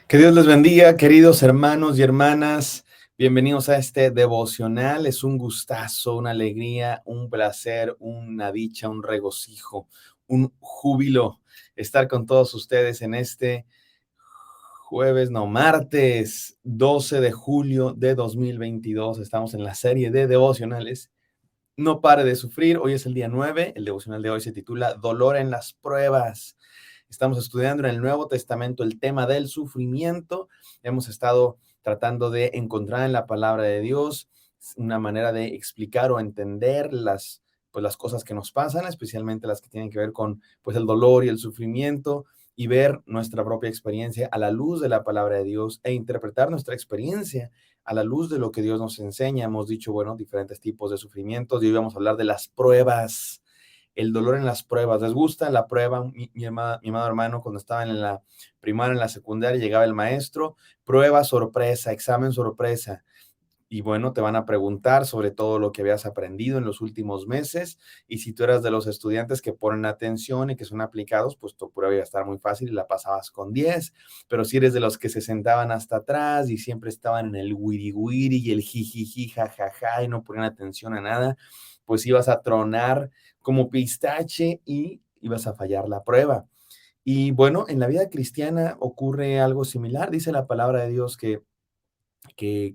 Que Dios les bendiga, queridos hermanos y hermanas. Bienvenidos a este devocional. Es un gustazo, una alegría, un placer, una dicha, un regocijo, un júbilo estar con todos ustedes en este martes 12 de julio de 2022. Estamos en la serie de devocionales. No pare de sufrir. Hoy es el día 9. El devocional de hoy se titula Dolor en las pruebas. Estamos estudiando en el Nuevo Testamento el tema del sufrimiento. Hemos estado tratando de encontrar en la palabra de Dios una manera de explicar o entender las cosas que nos pasan, especialmente las que tienen que ver con pues, el dolor y el sufrimiento, y ver nuestra propia experiencia a la luz de la palabra de Dios e interpretar nuestra experiencia a la luz de lo que Dios nos enseña. Hemos dicho, bueno, diferentes tipos de sufrimientos, y hoy vamos a hablar de las pruebas, el dolor en las pruebas. ¿Les gusta la prueba? Mi amado hermano, cuando estaban en la primaria, en la secundaria, llegaba el maestro, prueba sorpresa, examen sorpresa. Y bueno, te van a preguntar sobre todo lo que habías aprendido en los últimos meses. Y si tú eras de los estudiantes que ponen atención y que son aplicados, pues tu prueba iba a estar muy fácil y la pasabas con 10. Pero si eres de los que se sentaban hasta atrás y siempre estaban en el wiri wiri y el jijiji, jajaja, y no ponían atención a nada, pues ibas a tronar como pistache y ibas a fallar la prueba. Y bueno, en la vida cristiana ocurre algo similar. Dice la palabra de Dios que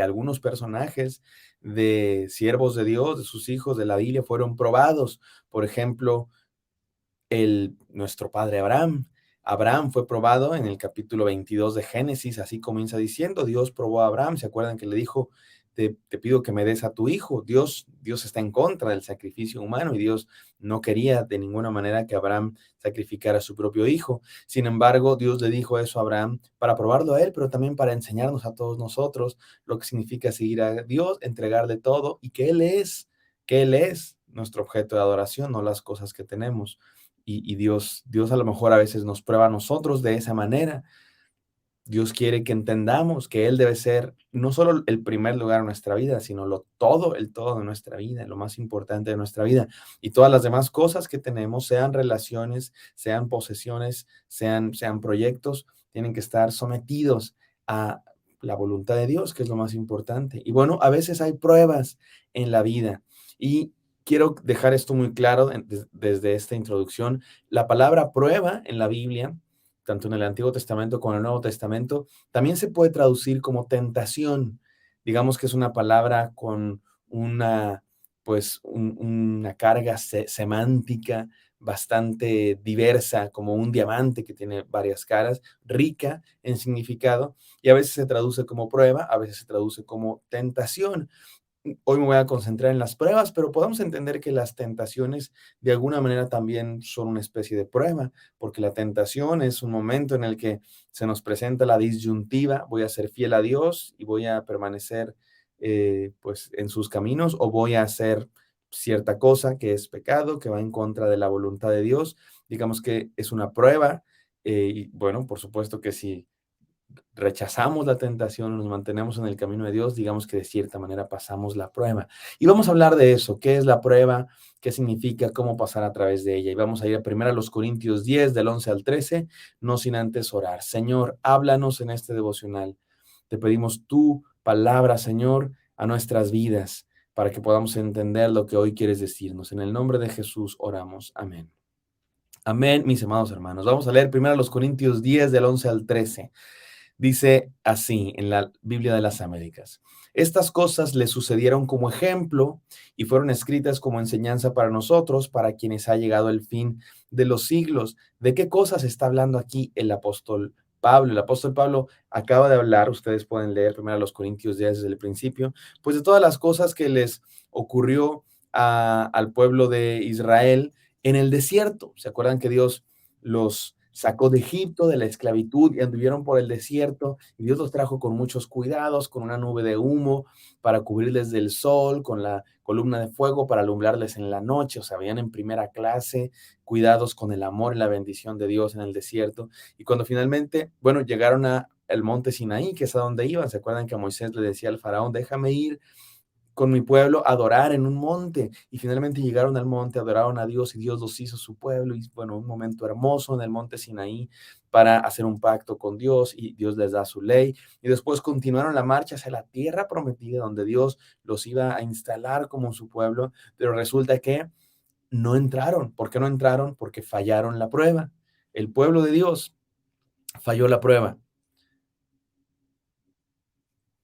algunos personajes de siervos de Dios, de sus hijos de la Biblia, fueron probados. Por ejemplo, nuestro padre Abraham. Abraham fue probado en el capítulo 22 de Génesis. Así comienza diciendo: Dios probó a Abraham. ¿Se acuerdan que le dijo, te pido que me des a tu hijo? Dios está en contra del sacrificio humano, y Dios no quería de ninguna manera que Abraham sacrificara a su propio hijo. Sin embargo, Dios le dijo eso a Abraham para probarlo a él, pero también para enseñarnos a todos nosotros lo que significa seguir a Dios, entregarle todo, y que Él es nuestro objeto de adoración, no las cosas que tenemos. Y Dios a lo mejor a veces nos prueba a nosotros de esa manera. Dios quiere que entendamos que Él debe ser no solo el primer lugar en nuestra vida, sino el todo de nuestra vida, lo más importante de nuestra vida. Y todas las demás cosas que tenemos, sean relaciones, sean posesiones, sean proyectos, tienen que estar sometidos a la voluntad de Dios, que es lo más importante. Y bueno, a veces hay pruebas en la vida. Y quiero dejar esto muy claro desde esta introducción. La palabra prueba en la Biblia, tanto en el Antiguo Testamento como en el Nuevo Testamento, también se puede traducir como tentación. Digamos que es una palabra con una carga semántica bastante diversa, como un diamante que tiene varias caras, rica en significado, y a veces se traduce como prueba, a veces se traduce como tentación. Hoy me voy a concentrar en las pruebas, pero podemos entender que las tentaciones de alguna manera también son una especie de prueba, porque la tentación es un momento en el que se nos presenta la disyuntiva: voy a ser fiel a Dios y voy a permanecer pues en sus caminos, o voy a hacer cierta cosa que es pecado, que va en contra de la voluntad de Dios. Digamos que es una prueba. Y bueno, por supuesto que si rechazamos la tentación, nos mantenemos en el camino de Dios, digamos que de cierta manera pasamos la prueba. Y vamos a hablar de eso: qué es la prueba, qué significa, cómo pasar a través de ella. Y vamos a ir a 1 Corintios 10, del 11 al 13, no sin antes orar. Señor, háblanos en este devocional. Te pedimos tu palabra, Señor, a nuestras vidas, para que podamos entender lo que hoy quieres decirnos. En el nombre de Jesús oramos. Amén. Amén, mis amados hermanos. Vamos a leer 1 Corintios 10, del 11 al 13. Dice así en la Biblia de las Américas: estas cosas le sucedieron como ejemplo y fueron escritas como enseñanza para nosotros, para quienes ha llegado el fin de los siglos. ¿De qué cosas está hablando aquí el apóstol Pablo? El apóstol Pablo acaba de hablar, ustedes pueden leer primero los Corintios 10 desde el principio, pues de todas las cosas que les ocurrió al pueblo de Israel en el desierto. ¿Se acuerdan que Dios los sacó de Egipto, de la esclavitud, y anduvieron por el desierto, y Dios los trajo con muchos cuidados, con una nube de humo para cubrirles del sol, con la columna de fuego para alumbrarles en la noche? O sea, veían en primera clase, cuidados con el amor y la bendición de Dios en el desierto. Y cuando finalmente, bueno, llegaron a el monte Sinaí, que es a donde iban, ¿se acuerdan que Moisés le decía al faraón: déjame ir, con mi pueblo a adorar en un monte. Y finalmente llegaron al monte, adoraron a Dios y Dios los hizo su pueblo. Y bueno, un momento hermoso en el monte Sinaí para hacer un pacto con Dios y Dios les da su ley. Y después continuaron la marcha hacia la tierra prometida donde Dios los iba a instalar como su pueblo. Pero resulta que no entraron. ¿Por qué no entraron? Porque fallaron la prueba. El pueblo de Dios falló la prueba.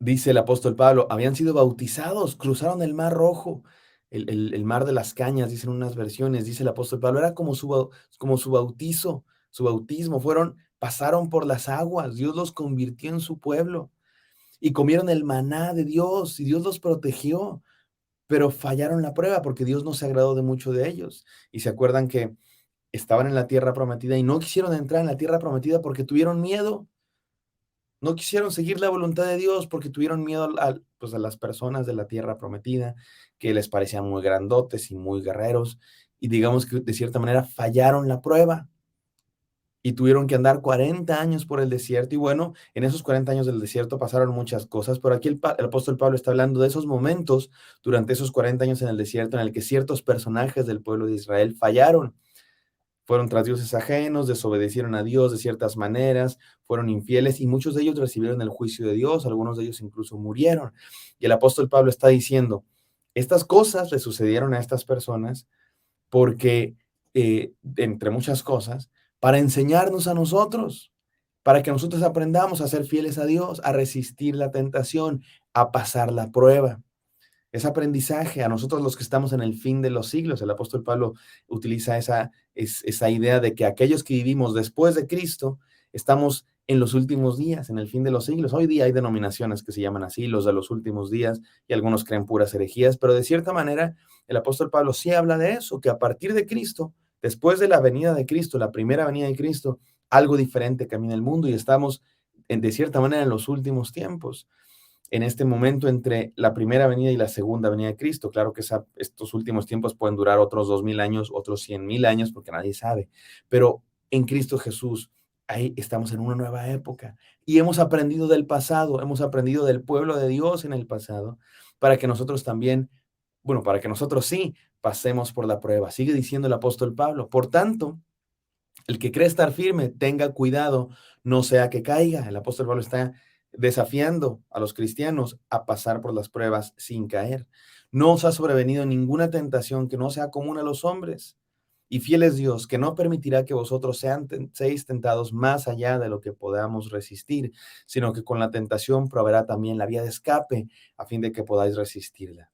Dice el apóstol Pablo, habían sido bautizados, cruzaron el mar rojo, el mar de las cañas, dicen unas versiones, dice el apóstol Pablo, era como su bautizo, su bautismo, pasaron por las aguas, Dios los convirtió en su pueblo y comieron el maná de Dios y Dios los protegió, pero fallaron la prueba porque Dios no se agradó de mucho de ellos. Y se acuerdan que estaban en la tierra prometida y no quisieron entrar en la tierra prometida porque tuvieron miedo. No quisieron seguir la voluntad de Dios porque tuvieron miedo pues a las personas de la tierra prometida, que les parecían muy grandotes y muy guerreros, y digamos que de cierta manera fallaron la prueba y tuvieron que andar 40 años por el desierto. Y bueno, en esos 40 años del desierto pasaron muchas cosas, pero aquí el apóstol Pablo está hablando de esos momentos durante esos 40 años en el desierto en el que ciertos personajes del pueblo de Israel fallaron. Fueron tras dioses ajenos, desobedecieron a Dios de ciertas maneras, fueron infieles y muchos de ellos recibieron el juicio de Dios, algunos de ellos incluso murieron. Y el apóstol Pablo está diciendo, estas cosas le sucedieron a estas personas porque, entre muchas cosas, para enseñarnos a nosotros, para que nosotros aprendamos a ser fieles a Dios, a resistir la tentación, a pasar la prueba. Es aprendizaje a nosotros los que estamos en el fin de los siglos. El apóstol Pablo utiliza esa idea de que aquellos que vivimos después de Cristo estamos en los últimos días, en el fin de los siglos. Hoy día hay denominaciones que se llaman así, los de los últimos días, y algunos creen puras herejías, pero de cierta manera el apóstol Pablo sí habla de eso, que a partir de Cristo, después de la venida de Cristo, la primera venida de Cristo, algo diferente camina el mundo y estamos de cierta manera en los últimos tiempos en este momento entre la primera venida y la segunda venida de Cristo. Claro que estos últimos tiempos pueden durar otros 2000 años, otros 100,000 años, porque nadie sabe, pero en Cristo Jesús, ahí estamos en una nueva época y hemos aprendido del pasado, hemos aprendido del pueblo de Dios en el pasado, para que nosotros también, bueno, para que nosotros sí pasemos por la prueba. Sigue diciendo el apóstol Pablo, por tanto, el que cree estar firme, tenga cuidado, no sea que caiga. El apóstol Pablo está desafiando a los cristianos a pasar por las pruebas sin caer. No os ha sobrevenido ninguna tentación que no sea común a los hombres. Y fiel es Dios, que no permitirá que vosotros seáis tentados más allá de lo que podamos resistir, sino que con la tentación proveerá también la vía de escape a fin de que podáis resistirla.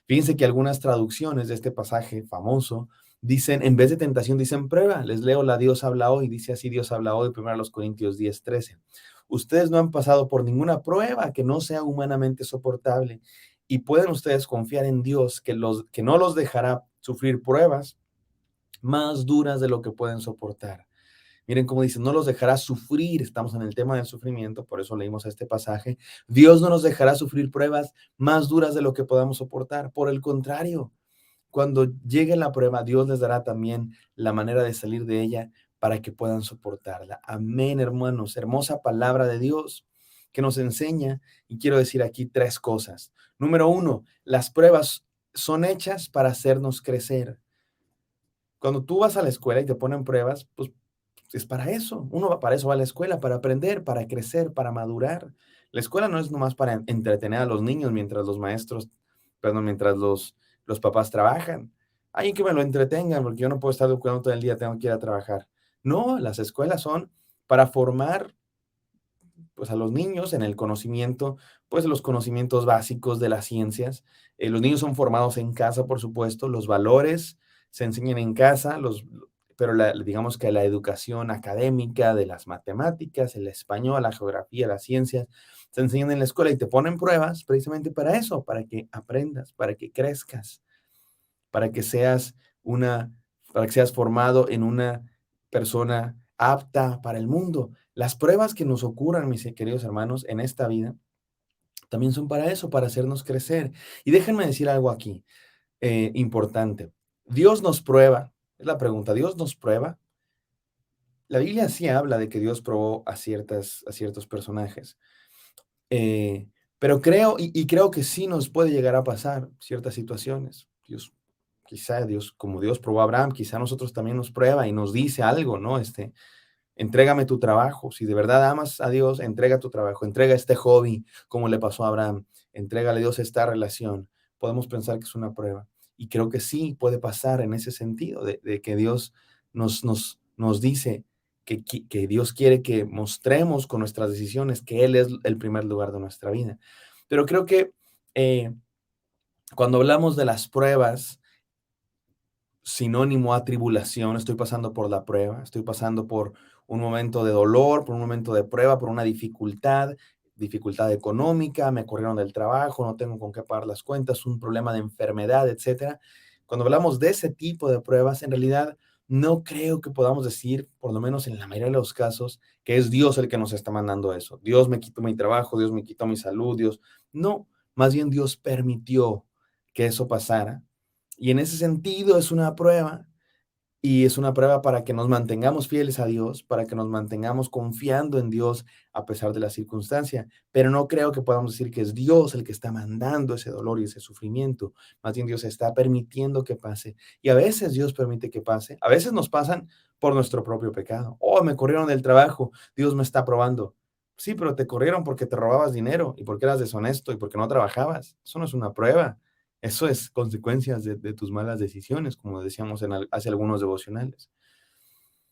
Fíjense que algunas traducciones de este pasaje famoso dicen, en vez de tentación, dicen prueba. Les leo la Dios habla hoy, dice así Dios habla hoy, 1 Corintios 10:13. Ustedes no han pasado por ninguna prueba que no sea humanamente soportable y pueden ustedes confiar en Dios que no los dejará sufrir pruebas más duras de lo que pueden soportar. Miren cómo dice, no los dejará sufrir, estamos en el tema del sufrimiento, por eso leímos este pasaje. Dios no nos dejará sufrir pruebas más duras de lo que podamos soportar. Por el contrario, cuando llegue la prueba, Dios les dará también la manera de salir de ella para que puedan soportarla. Amén, hermanos. Hermosa palabra de Dios que nos enseña, y quiero decir aquí tres cosas. Número uno, las pruebas son hechas para hacernos crecer. Cuando tú vas a la escuela y te ponen pruebas, pues es para eso. Para eso va a la escuela, para aprender, para crecer, para madurar. La escuela no es nomás para entretener a los niños mientras los maestros, perdón, mientras los papás trabajan. Ay, que me lo entretengan, porque yo no puedo estar educando todo el día, tengo que ir a trabajar. No, las escuelas son para formar pues a los niños en el conocimiento, pues los conocimientos básicos de las ciencias. Los niños son formados en casa, por supuesto, los valores se enseñan en casa, pero digamos que la educación académica de las matemáticas, el español, la geografía, las ciencias, se enseñan en la escuela y te ponen pruebas precisamente para eso, para que aprendas, para que crezcas, para que seas una, para que seas formado en una persona apta para el mundo. Las pruebas que nos ocurran, mis queridos hermanos, en esta vida, también son para eso, para hacernos crecer. Y déjenme decir algo aquí, importante. Dios nos prueba, es la pregunta, ¿Dios nos prueba? La Biblia sí habla de que Dios probó a ciertos personajes. Eh, Pero creo, y creo que sí nos puede llegar a pasar ciertas situaciones. Quizá Dios, como Dios probó a Abraham, quizá a nosotros también nos prueba y nos dice algo, ¿no? Entrégame tu trabajo. Si de verdad amas a Dios, entrega tu trabajo, entrega este hobby, como le pasó a Abraham, entrégale a Dios esta relación. Podemos pensar que es una prueba. Y creo que sí puede pasar en ese sentido, de que Dios nos dice que Dios quiere que mostremos con nuestras decisiones que Él es el primer lugar de nuestra vida. Pero creo que eh, cuando hablamos de las pruebas, sinónimo a tribulación, estoy pasando por la prueba, estoy pasando por un momento de dolor, por un momento de prueba, por una dificultad económica, me corrieron del trabajo, no tengo con qué pagar las cuentas, un problema de enfermedad, etcétera. Cuando hablamos de ese tipo de pruebas, en realidad no creo que podamos decir, por lo menos en la mayoría de los casos, que es Dios el que nos está mandando eso. Dios me quitó mi trabajo, Dios me quitó mi salud, Dios. No, más bien Dios permitió que eso pasara y en ese sentido es una prueba, y es una prueba para que nos mantengamos fieles a Dios, para que nos mantengamos confiando en Dios a pesar de la circunstancia. Pero no creo que podamos decir que es Dios el que está mandando ese dolor y ese sufrimiento. Más bien Dios está permitiendo que pase. Y a veces Dios permite que pase. A veces nos pasan por nuestro propio pecado. Oh, me corrieron del trabajo. Dios me está probando. Sí, pero te corrieron porque te robabas dinero y porque eras deshonesto y porque no trabajabas. Eso no es una prueba. Eso es consecuencias de tus malas decisiones, como decíamos hace algunos devocionales.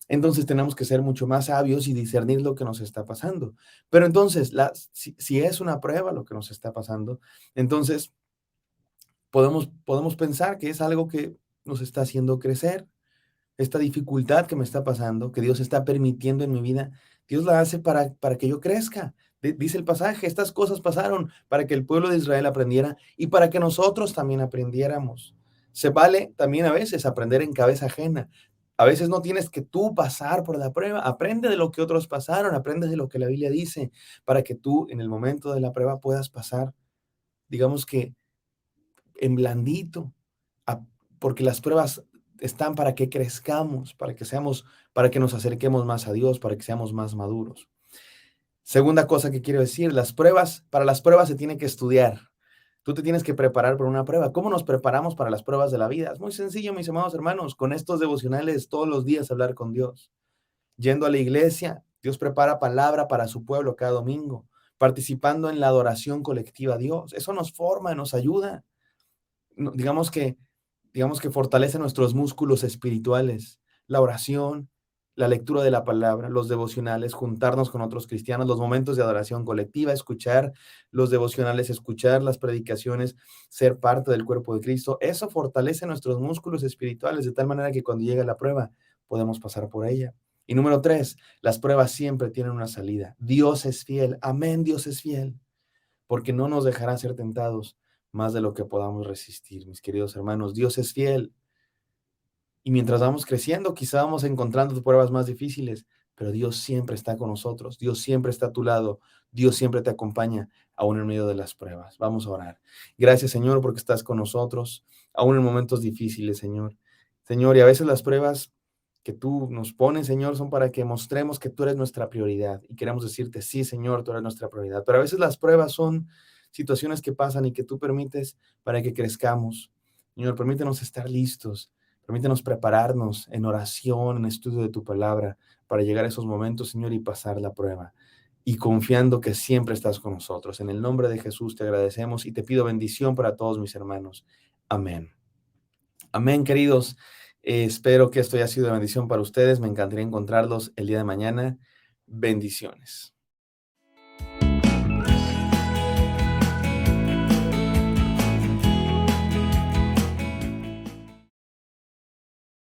Entonces tenemos que ser mucho más sabios y discernir lo que nos está pasando. Pero entonces, si es una prueba lo que nos está pasando, entonces podemos pensar que es algo que nos está haciendo crecer, esta dificultad que me está pasando, que Dios está permitiendo en mi vida, Dios la hace para que yo crezca. Dice el pasaje, estas cosas pasaron para que el pueblo de Israel aprendiera y para que nosotros también aprendiéramos. Se vale también a veces aprender en cabeza ajena. A veces no tienes que tú pasar por la prueba, aprende de lo que otros pasaron, aprende de lo que la Biblia dice, para que tú en el momento de la prueba puedas pasar, digamos que en blandito, a- porque las pruebas están para que crezcamos, para que nos acerquemos más a Dios, para que seamos más maduros. Segunda cosa que quiero decir, para las pruebas se tiene que estudiar. Tú te tienes que preparar para una prueba. ¿Cómo nos preparamos para las pruebas de la vida? Es muy sencillo, mis amados hermanos, con estos devocionales todos los días hablar con Dios. Yendo a la iglesia, Dios prepara palabra para su pueblo cada domingo, participando en la adoración colectiva a Dios. Eso nos forma, nos ayuda. Digamos que fortalece nuestros músculos espirituales, la oración, la lectura de la palabra, los devocionales, juntarnos con otros cristianos, los momentos de adoración colectiva, escuchar los devocionales, escuchar las predicaciones, ser parte del cuerpo de Cristo. Eso fortalece nuestros músculos espirituales de tal manera que cuando llegue la prueba podemos pasar por ella. Y número tres, las pruebas siempre tienen una salida. Dios es fiel. Amén, Dios es fiel porque no nos dejará ser tentados más de lo que podamos resistir, mis queridos hermanos. Dios es fiel y mientras vamos creciendo, quizá vamos encontrando pruebas más difíciles, pero Dios siempre está con nosotros, Dios siempre está a tu lado, Dios siempre te acompaña, aún en medio de las pruebas. Vamos a orar. Gracias, Señor, porque estás con nosotros, aún en momentos difíciles, Señor. Señor, y a veces las pruebas que tú nos pones, Señor, son para que mostremos que tú eres nuestra prioridad y queremos decirte, sí, Señor, tú eres nuestra prioridad. Pero a veces las pruebas son situaciones que pasan y que tú permites para que crezcamos. Señor, permítenos estar listos. Permítenos prepararnos en oración, en estudio de tu palabra, para llegar a esos momentos, Señor, y pasar la prueba. Y confiando que siempre estás con nosotros. En el nombre de Jesús te agradecemos y te pido bendición para todos mis hermanos. Amén. Amén, queridos. Espero que esto haya sido de bendición para ustedes. Me encantaría encontrarlos el día de mañana. Bendiciones.